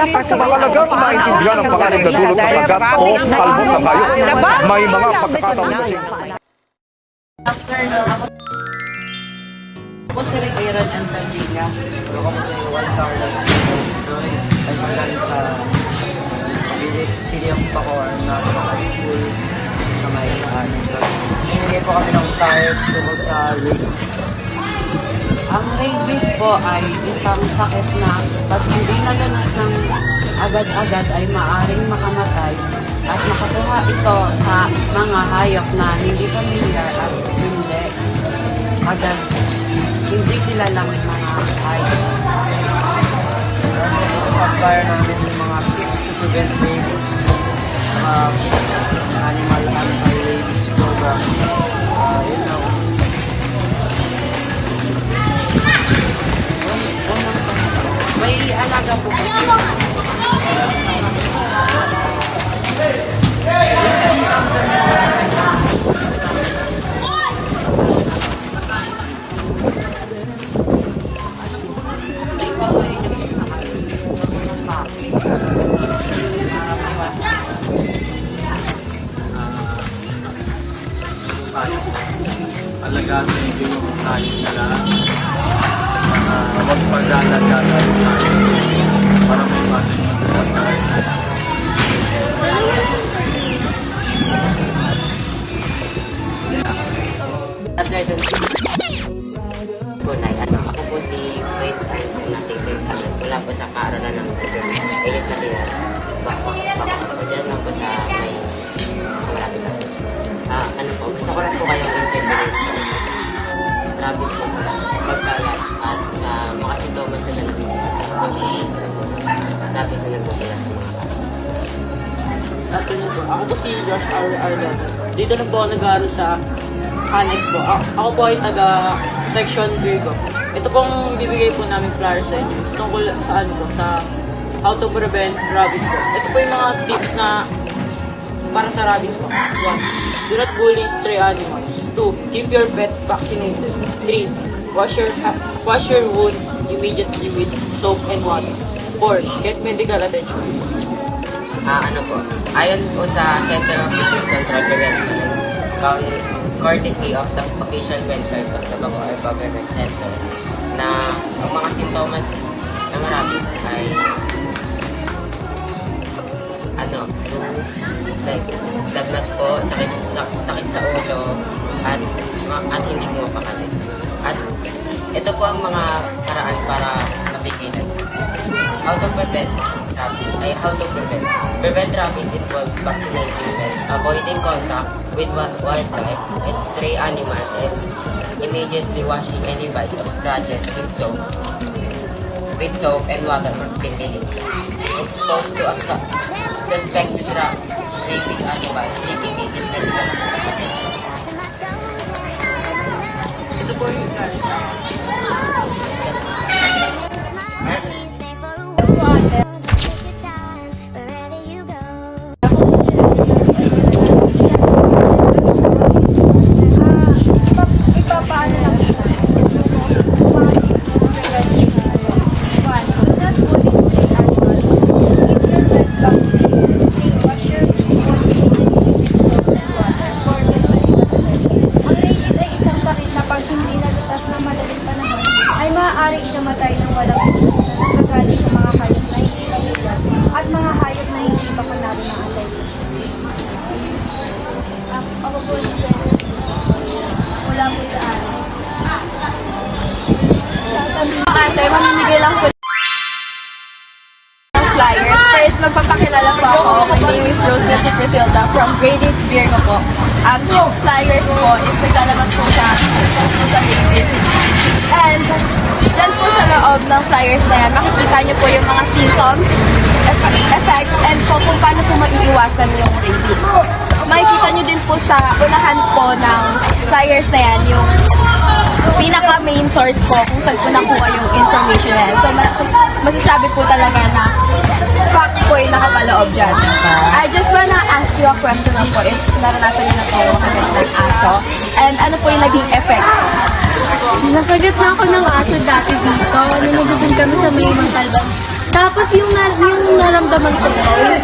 Mahalagang maintindihan ang pangalang nadulot ng kagat o kalbong ng hayop. May mga pagkakataon kasi. Ako si Rick Aaron and Padilla. Ako po si Juan Carlos. Ay magaling sa City of Bacoor na high school na may hingi po kami ng tires tungkol sa rabies. Ang rabies po ay isang sakit na pag hindi nalunas ng agad-agad ay maaring makamatay at makakuha ito sa mga hayop na hindi familiar at hindi kilalang mga hayop. Sa flyer namin yung mga tips to prevent rabies, animal rabies program. Yun lang. May alaga po kayo. Alagaan sa inyo yung ayos nila. Huwag pagdala-dala para may iwasan yung pagkain. Kunay, ako po si Prince Arnson na teacher kami mula po sa kaaralan ng Sigurd. Sa Pinas. Bako dyan lang po sa may malapit na. Gusto ko lang po kayong interpret sa rabies po sa pagkalat at sa mga sintomas na rabies na nagpupula sa mga kaso. Ako po si Josh Arlen. Dito na po ako nag-aaral sa Annex po. Ako po ay taga Section Virgo. Ito pong bibigay po namin flyers sa inyo. It's tungkol sa sa how to prevent rabies po. Ito po yung mga tips na para sa rabies po. 1. Do not bully stray animals. 2. Keep your pet vaccinated. 3. Wash your wound immediately with soap and water. 4. Get medical attention. Ayon po sa Center of Disease Control Prevention courtesy of the official website of the Bacoor Government Center na ang mga sintomas ng rabies ay lagnat po, sakit sa ulo at hindi mo mapakali. At ito po ang mga paraan para napigilan. How to prevent rabies. Prevent rabies involves vaccinating pets, avoiding contact with wildlife and stray animals, and immediately washing any bites or scratches with soap and water for convenience. Exposed to a suspected rabies animal, seek immediate medical attention. Ito po yung flyers na. Maaaring namatay ng walang nagagaling sa mga hayop na hindi familiar at mga hayop na hindi pa panalo ng anti-rabies. Ako po mula po sa akin. Ate, mamimigay lang po ng flyers. First, magpapakilala po ako. My name is Rose Nancy Crisilda from Grade 8 Virgo po. This flyers po is naglalaman po siya sa rabies. And dyan po sa loob ng flyers na yan, makikita nyo po yung mga symptoms, effects, and po kung paano po maiiwasan yung rabies. Makikita nyo din po sa unahan po ng flyers na yan, yung pinaka-main source po kung saan po nakuha yung information na yan. So, masasabi po talaga na facts po yung nakapaloob dyan. I just wanna ask you a question po if naranasan nyo na po yung ng aso. And ano po yung naging effect po? Nakagat na ako ng aso dati dito. Nanonood din kami sa may Montalban Tapos yung naramdaman ko is,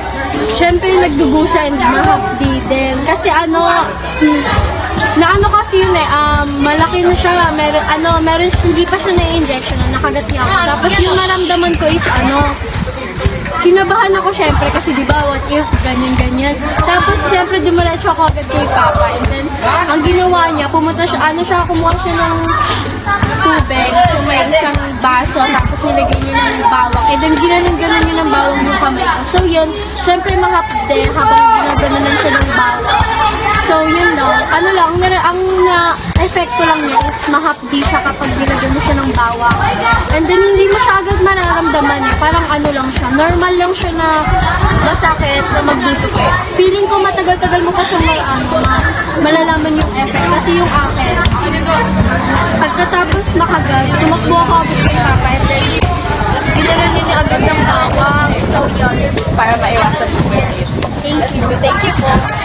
syempre nagdugo siya and mahapdi din. Kasi kasi yun malaki na siya, meron hindi pa siya na-injection na nakagat niya ako. Tapos yung naramdaman ko is kinabahan ako syempre kasi di ba what if ganyan. Tapos syempre dumiretso ako agad kay Papa and then ang ginawa niya, pumunta siya, kumuha siya ng tubig, so may isang baso tapos nilagay niya ng bawang and then ginanon niya ng bawang yung kamay ko. So yun, syempre mahapde habang ginaganon siya ng bawang. So yun lang, ang epekto lang niya is mahapdi siya kapag ginaganon siya ng bawang. And then hindi mo siya agad mararamdaman parang lang siya, normal lang siya na masakit, na magdudugo. Feeling ko matagal-tagal mo pa siya malalaman yung effect. Kasi yung akin, pagkatapos makagat, tumakbo ako agad kay Papa and then ginanon niya agad ng bawang. So yun, para maiwasan siya. Thank you po.